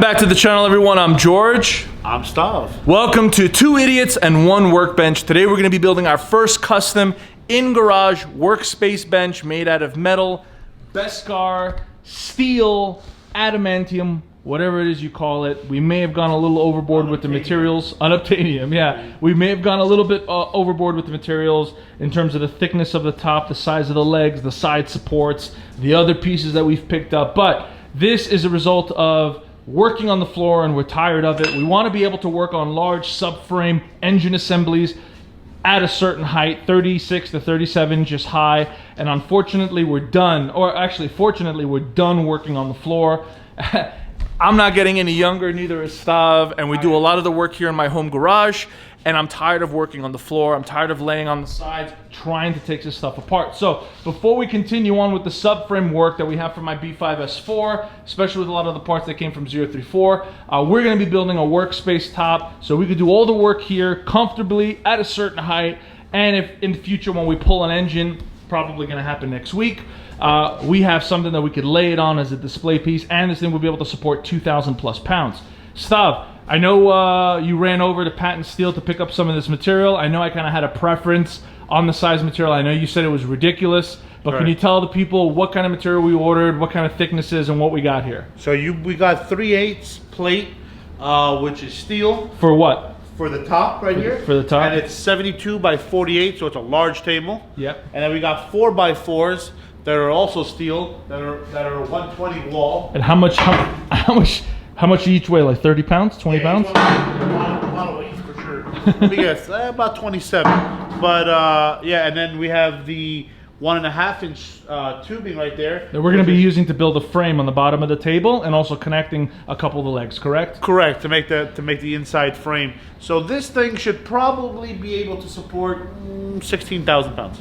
back to the channel, everyone. I'm George. I'm Stav. Welcome to Two Idiots and One Workbench. Today we're going to be building our first custom in-garage workspace bench made out of metal, Beskar, steel, adamantium, whatever it is you call it. We may have gone a little overboard with the materials. Unobtainium, yeah. We may have gone a little bit overboard with the materials in terms of the thickness of the top, the size of the legs, the side supports, the other pieces that we've picked up. But this is a result of working on the floor, and we're tired of it. We want to be able to work on large subframe engine assemblies at a certain height, 36 to 37 inches high, and unfortunately we're done, or actually fortunately we're done working on the floor. I'm not getting any younger, neither is Stav, and we do a lot of the work here in my home garage, and I'm tired of working on the floor. I'm tired of laying on the sides, trying to take this stuff apart. So before we continue on with the subframe work that we have for my B5S4, especially with a lot of the parts that came from 034, we're gonna be building a workspace top so we could do all the work here comfortably at a certain height, and if in the future when we pull an engine, probably gonna happen next week, we have something that we could lay it on as a display piece, and this thing will be able to support 2,000 plus pounds. Stav, I know you ran over to Patent Steel to pick up some of this material. I know I kind of had a preference on the size material. I know you said it was ridiculous, but Can you tell the people what kind of material we ordered, what kind of thicknesses, and what we got here? So we got 3/8 plate, which is steel. For what? For the top right here. For the top? And it's 72 by 48, so it's a large table. Yep. And then we got 4x4s that are also steel, that are 120 wall. And how much each weigh? Like 30 pounds, 20 pounds? A lot of weight for sure. Let me guess, about 27. But yeah, and then we have the 1.5 inch tubing right there That we're going to be using to build a frame on the bottom of the table, and also connecting a couple of the legs, correct? Correct, to make the inside frame. So this thing should probably be able to support 16,000 pounds.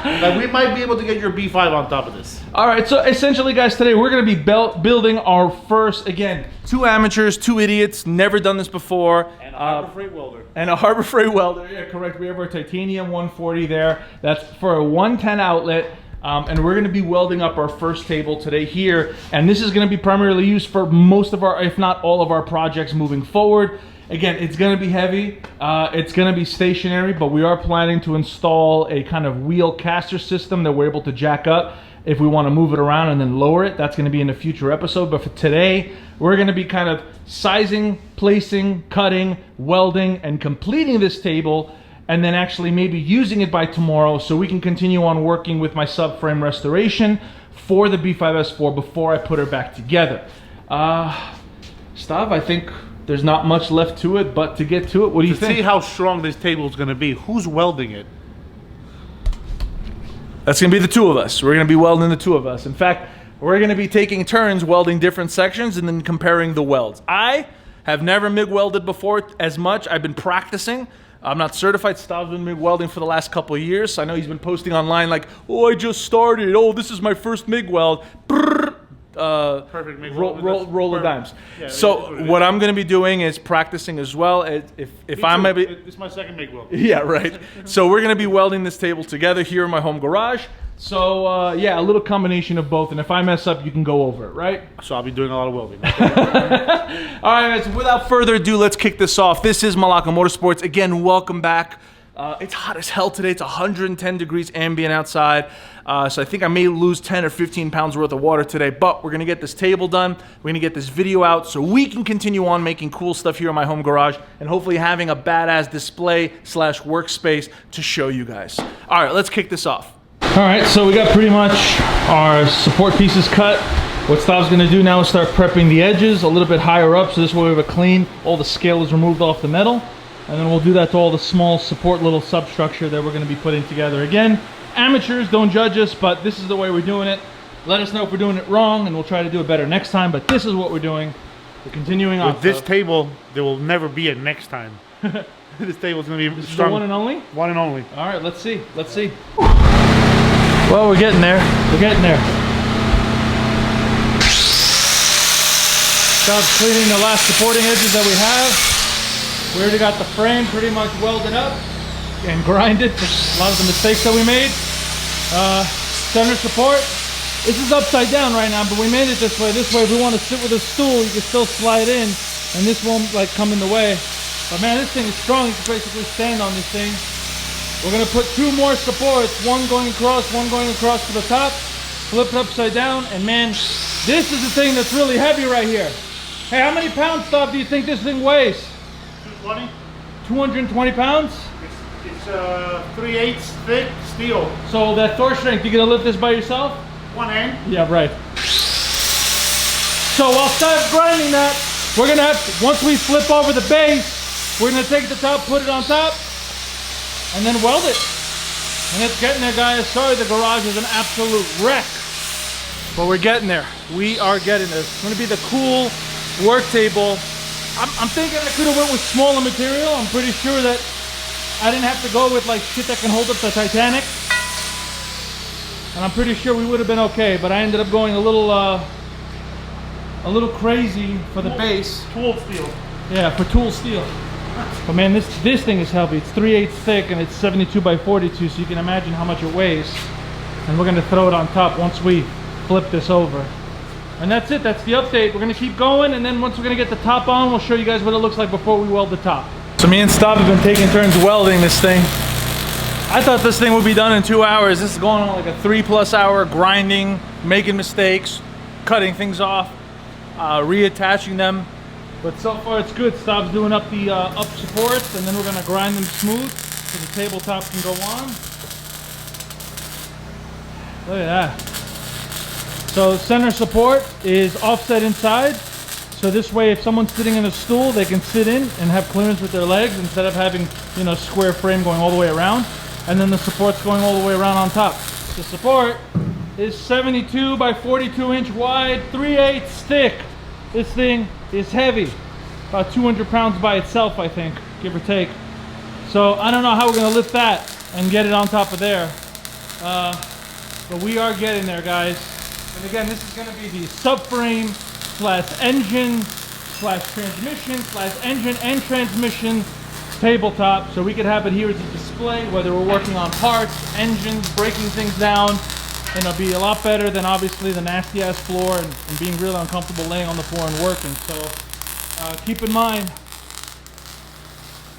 Like we might be able to get your B5 on top of this. All right, so essentially, guys, today we're going to be building our first, again, two amateurs, two idiots, never done this before. And a Harbor Freight welder. And a Harbor Freight welder, yeah, correct. We have our titanium 140 there. That's for a 110 outlet. And we're going to be welding up our first table today here. And this is going to be primarily used for most of our, if not all of our projects moving forward. Again, it's going to be heavy. It's going to be stationary, but we are planning to install a kind of wheel caster system that we're able to jack up if we want to move it around and then lower it. That's going to be in a future episode. But for today, we're going to be kind of sizing, placing, cutting, welding, and completing this table, and then actually maybe using it by tomorrow so we can continue on working with my subframe restoration for the B5S4 before I put her back together. Stav, I think there's not much left to it, but to get to it, what do you think? To see how strong this table is going to be, who's welding it? That's going to be the two of us. We're going to be welding the two of us. In fact, we're going to be taking turns welding different sections and then comparing the welds. I have never MIG welded before as much. I've been practicing. I'm not certified. Stav's been MIG welding for the last couple of years. So I know he's been posting online like, oh, I just started. Oh, this is my first MIG weld. Perfect MIG weld. Roll of dimes. Yeah, so what I'm going to be doing is practicing as well. If I'm maybe, it's my second MIG weld. Yeah, right. So we're going to be welding this table together here in my home garage. So yeah, a little combination of both. And if I mess up, you can go over it, right? So I'll be doing a lot of welding. All right, guys. Without further ado, let's kick this off. This is Malaka Motorsports. Again, welcome back. It's hot as hell today. It's 110 degrees ambient outside. So I think I may lose 10 or 15 pounds worth of water today, but we're going to get this table done. We're going to get this video out so we can continue on making cool stuff here in my home garage and hopefully having a badass display / workspace to show you guys. All right, let's kick this off. All right, so we got pretty much our support pieces cut. What Stav's going to do now is start prepping the edges a little bit higher up, so this way we have a clean, all the scale is removed off the metal. And then we'll do that to all the small support little substructure that we're going to be putting together. Again, amateurs, don't judge us, but this is the way we're doing it. Let us know if we're doing it wrong, and we'll try to do it better next time, but this is what we're doing. We're continuing on. With this table, there will never be a next time. This table is going to be this strong. Is the one and only? One and only. All right, let's see. Let's see. Well, we're getting there. We're getting there. Stav's cleaning the last supporting edges that we have. We already got the frame pretty much welded up and grinded for a lot of the mistakes that we made. Center support, This is upside down right now, but we made it this way. This way, if we want to sit with a stool, you can still slide in, and this won't like come in the way. But man, this thing is strong. You can basically stand on this thing. We're gonna put 2 more supports, one going across to the top, flip it upside down, and man, this is the thing that's really heavy right here. Hey, how many pounds, Stop, do you think this thing weighs? 220. 220 pounds? It's 3/8 thick steel. So that Thor strength, you gonna lift this by yourself? One hand. Yeah, right. So while Steve's grinding that, we're gonna have, once we flip over the base, we're gonna take the top, put it on top, and then weld it. And it's getting there, guys. Sorry, the garage is an absolute wreck. But we're getting there. We are getting there. It's gonna be the cool work table. I'm thinking I could have went with smaller material. I'm pretty sure that I didn't have to go with like shit that can hold up the Titanic. And I'm pretty sure we would have been okay, but I ended up going a little crazy for the base. Tool steel. Yeah, for tool steel. But man, this thing is heavy. It's 3/8 thick and it's 72 by 42, so you can imagine how much it weighs. And we're gonna throw it on top once we flip this over. And that's it, that's the update. We're gonna keep going, and then once we're gonna get the top on, we'll show you guys what it looks like before we weld the top. So me and Stav have been taking turns welding this thing. I thought this thing would be done in 2 hours. This is going on like a 3+ hour grinding, making mistakes, cutting things off, reattaching them. But so far it's good. Stav's doing up the up supports, and then we're gonna grind them smooth so the tabletop can go on. Look at that. So center support is offset inside. So this way, if someone's sitting in a stool, they can sit in and have clearance with their legs instead of having, you know, square frame going all the way around. And then the support's going all the way around on top. The support is 72 by 42 inch wide, 3/8 thick. This thing is heavy, about 200 pounds by itself, I think, give or take. So I don't know how we're gonna lift that and get it on top of there. But we are getting there, guys. And again, this is gonna be the subframe / engine / transmission / engine and transmission tabletop. So we could have it here as a display, whether we're working on parts, engines, breaking things down. And it'll be a lot better than obviously the nasty ass floor and being really uncomfortable laying on the floor and working. So keep in mind,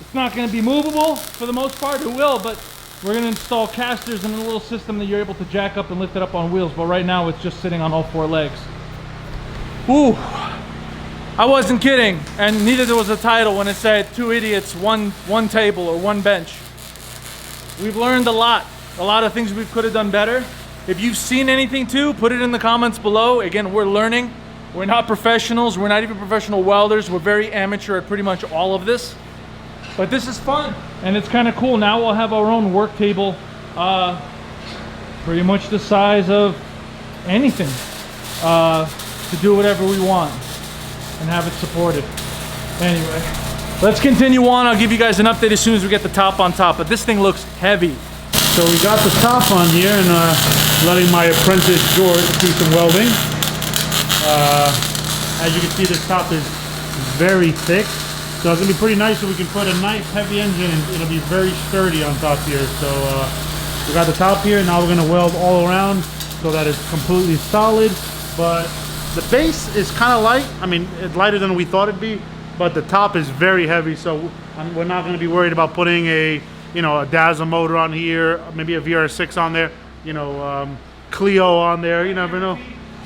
it's not gonna be movable for the most part. It will, but we're gonna install casters and a little system that you're able to jack up and lift it up on wheels. But right now it's just sitting on all 4 legs. Ooh, I wasn't kidding, and neither was the title when it said 2 idiots, one table or 1 bench. We've learned a lot of things we could have done better. If you've seen anything too, put it in the comments below. Again, we're learning. We're not professionals. We're not even professional welders. We're very amateur at pretty much all of this. But this is fun, and it's kind of cool. Now we'll have our own work table, pretty much the size of anything, to do whatever we want and have it supported. Anyway, let's continue on. I'll give you guys an update as soon as we get the top on top, but this thing looks heavy. So we got the top on here, and letting my apprentice George do some welding. As you can see, this top is very thick. So it's gonna be pretty nice, so we can put a nice heavy engine and it'll be very sturdy on top here. So we got the top here, now we're gonna weld all around so that it's completely solid. But the base is kind of light. I mean, it's lighter than we thought it'd be, but the top is very heavy. So we're not gonna be worried about putting a Dazzle motor on here, maybe a VR6 on there, Clio on there, you never know.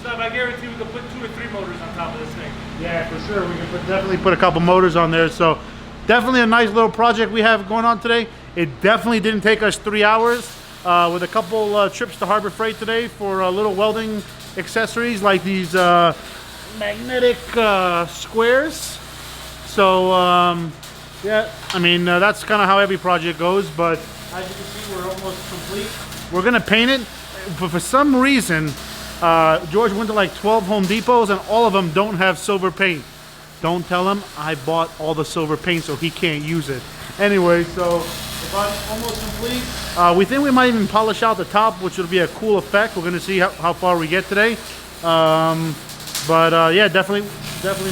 So I guarantee we can put 2 or 3 motors on top of this thing. Yeah, for sure. We can definitely put a couple motors on there. So definitely a nice little project we have going on today. It definitely didn't take us 3 hours with a couple trips to Harbor Freight today for little welding accessories like these magnetic squares. So yeah, I mean, that's kind of how every project goes, but as you can see, we're almost complete. We're gonna paint it, but for some reason, George went to like 12 Home Depots and all of them don't have silver paint. Don't tell him I bought all the silver paint so he can't use it. Anyway, so the body's almost complete. We think we might even polish out the top, which will be a cool effect. We're gonna see how far we get today. Yeah, definitely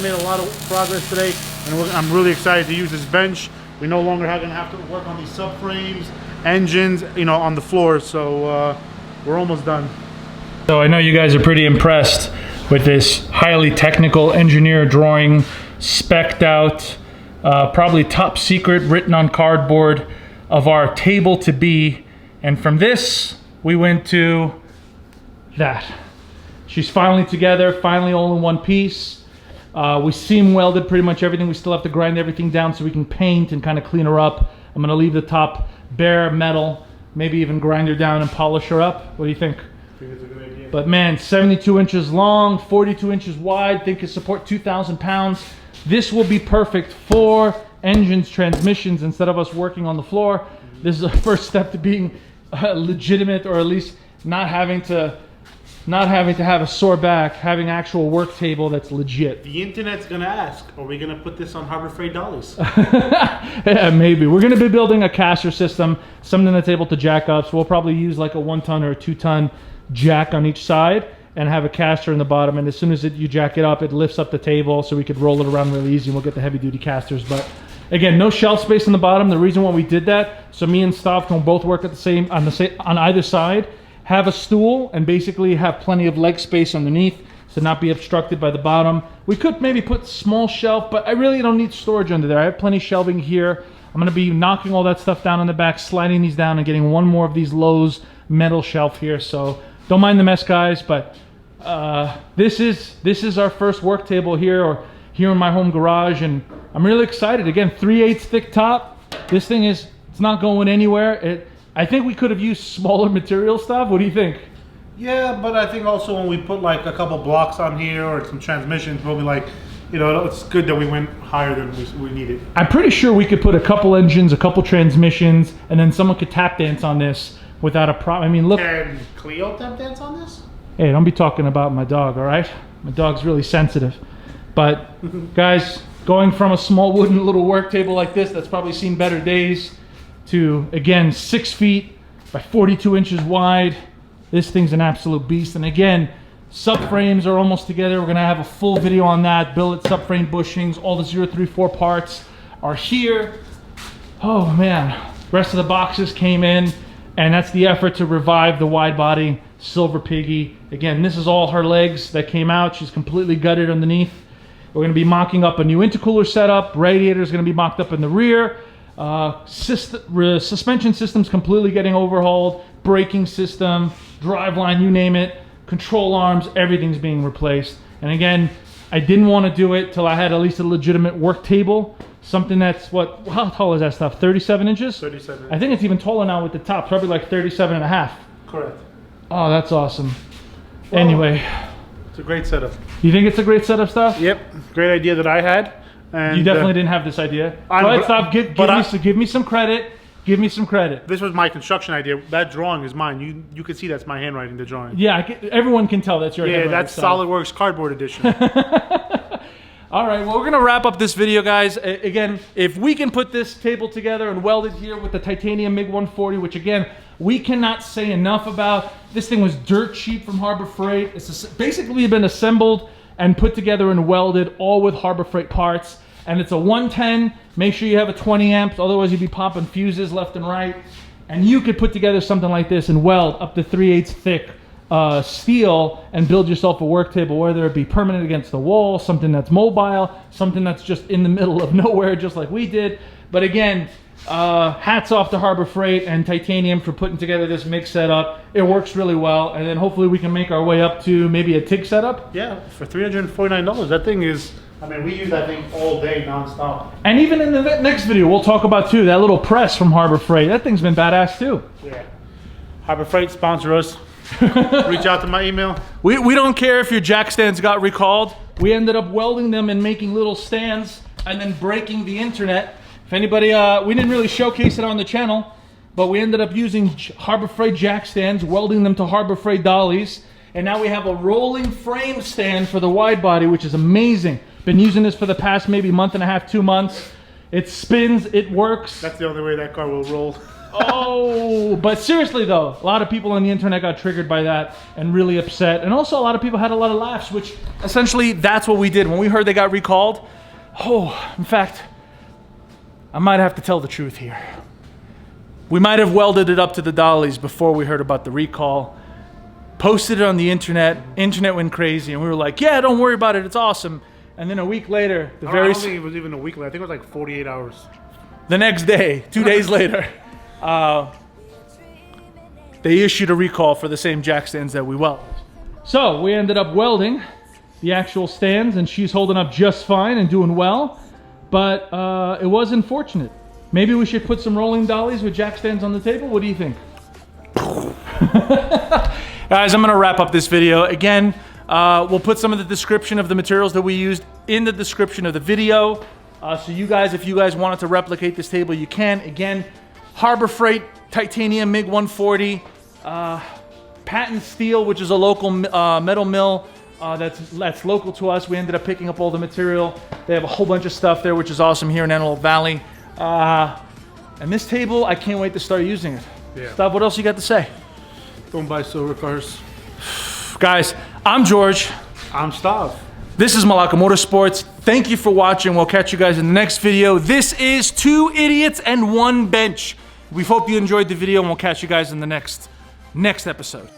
made a lot of progress today, and I'm really excited to use this bench. We no longer are gonna have to work on these subframes, engines, on the floor. So we're almost done. So I know you guys are pretty impressed with this highly technical engineer drawing, spec'd out, probably top secret, written on cardboard, of our table to be. And from this, we went to that. She's finally together, finally all in one piece. We seam welded pretty much everything. We still have to grind everything down so we can paint and kind of clean her up. I'm gonna leave the top bare metal, maybe even grind her down and polish her up. What do you think? I think it's a good idea. But man, 72 inches long, 42 inches wide, think it support 2,000 pounds. This will be perfect for engines, transmissions, instead of us working on the floor. This is the first step to being legitimate, or at least not having to have a sore back, having actual work table that's legit. The internet's gonna ask, are we gonna put this on Harbor Freight dollies? Yeah, maybe. We're gonna be building a caster system, something that's able to jack up. So we'll probably use like a 1-ton or a 2-ton jack on each side and have a caster in the bottom. And as soon as you jack it up, it lifts up the table so we could roll it around really easy and we'll get the heavy duty casters. But again, no shelf space in the bottom. The reason why we did that, so me and Stav can both work at on either side, have a stool, and basically have plenty of leg space underneath to not be obstructed by the bottom. We could maybe put small shelf, but I really don't need storage under there. I have plenty of shelving here. I'm gonna be knocking all that stuff down on the back, sliding these down and getting one more of these Lowe's metal shelf here. So don't mind the mess, guys, but this is our first work table here in my home garage, and I'm really excited. Again, 3/8 thick top. This thing it's not going anywhere. I think we could have used smaller material stuff. What do you think? Yeah, but I think also when we put like a couple blocks on here or some transmissions, we'll be like, you know, it's good that we went higher than we needed. I'm pretty sure we could put a couple engines, a couple transmissions, and then someone could tap dance on this without a problem. I mean, look. Can Cleo tap dance on this? Hey, don't be talking about my dog, all right? My dog's really sensitive. But guys, going from a small wooden little work table like this that's probably seen better days to, again, 6 feet by 42 inches wide. This thing's an absolute beast. And again, subframes are almost together. We're gonna have a full video on that. Billet subframe bushings, all the 034 parts are here. Oh man, rest of the boxes came in, and that's the effort to revive the wide body Silver Piggy. Again, this is all her legs that came out. She's completely gutted underneath. We're gonna be mocking up a new intercooler setup. Radiator is gonna be mocked up in the rear. Suspension system's completely getting overhauled. Braking system, driveline, you name it. Control arms, everything's being replaced. And again, I didn't want to do it till I had at least a legitimate work table. Something that's, how tall is that stuff? 37 inches? 37. I think it's even taller now with the top, probably like 37 and a half. Correct. Oh, that's awesome. Well, anyway. It's a great setup. You think it's a great setup, stuff? Yep, great idea that I had. And you definitely didn't have this idea. Go ahead, stop. Give me some credit. Give me some credit. This was my construction idea. That drawing is mine. You can see that's my handwriting, the drawing. Yeah, everyone can tell that's your handwriting. Yeah, that's SolidWorks cardboard edition. All right, well, we're gonna wrap up this video, guys. Again, if we can put this table together and weld it here with the titanium MiG 140, which again, we cannot say enough about. This thing was dirt cheap from Harbor Freight. It's basically been assembled and put together and welded, all with Harbor Freight parts. And it's a 110. Make sure you have a 20 amps, otherwise you'd be popping fuses left and right. And you could put together something like this and weld up to 3/8 thick steel and build yourself a work table, whether it be permanent against the wall, something that's mobile, something that's just in the middle of nowhere, just like we did. But again, hats off to Harbor Freight and Titanium for putting together this MiG setup. It works really well, and then hopefully we can make our way up to maybe a TIG setup. Yeah, for $349, that thing is, I mean, we use that thing all day, nonstop. And even in the next video, we'll talk about too, that little press from Harbor Freight. That thing's been badass too. Yeah. Harbor Freight, sponsor us. Reach out to my email. We don't care if your jack stands got recalled. We ended up welding them and making little stands and then breaking the internet. If anybody, we didn't really showcase it on the channel, but we ended up using Harbor Freight jack stands, welding them to Harbor Freight dollies. And now we have a rolling frame stand for the wide body, which is amazing. Been using this for the past maybe month and a half, 2 months. It spins, it works. That's the only way that car will roll. Oh, but seriously though, a lot of people on the internet got triggered by that and really upset. And also a lot of people had a lot of laughs, which essentially that's what we did. When we heard they got recalled, in fact, I might have to tell the truth here. We might have welded it up to the dollies before we heard about the recall. posted it on the internet. Internet went crazy, and we were like, yeah, don't worry about it, it's awesome. And then a week later, I don't think it was even a week later. I think it was like 48 hours. The next day, 2 days later, they issued a recall for the same jack stands that we welded. So we ended up welding the actual stands, and she's holding up just fine and doing well, but it was unfortunate. Maybe we should put some rolling dollies with jack stands on the table. What do you think? Guys, I'm gonna wrap up this video. Again, we'll put some of the description of the materials that we used in the description of the video. So you guys, if you guys wanted to replicate this table, you can. Again, Harbor Freight titanium MiG 140, patent steel, which is a local metal mill that's local to us. We ended up picking up all the material. They have a whole bunch of stuff there, which is awesome here in Antelope Valley. And this table, I can't wait to start using it. Yeah. Stav, what else you got to say? Don't buy silver cars. Guys, I'm George. I'm Stav. This is Malaka Motorsports. Thank you for watching. We'll catch you guys in the next video. This is 2 idiots and 1 bench. We hope you enjoyed the video, and we'll catch you guys in the next episode.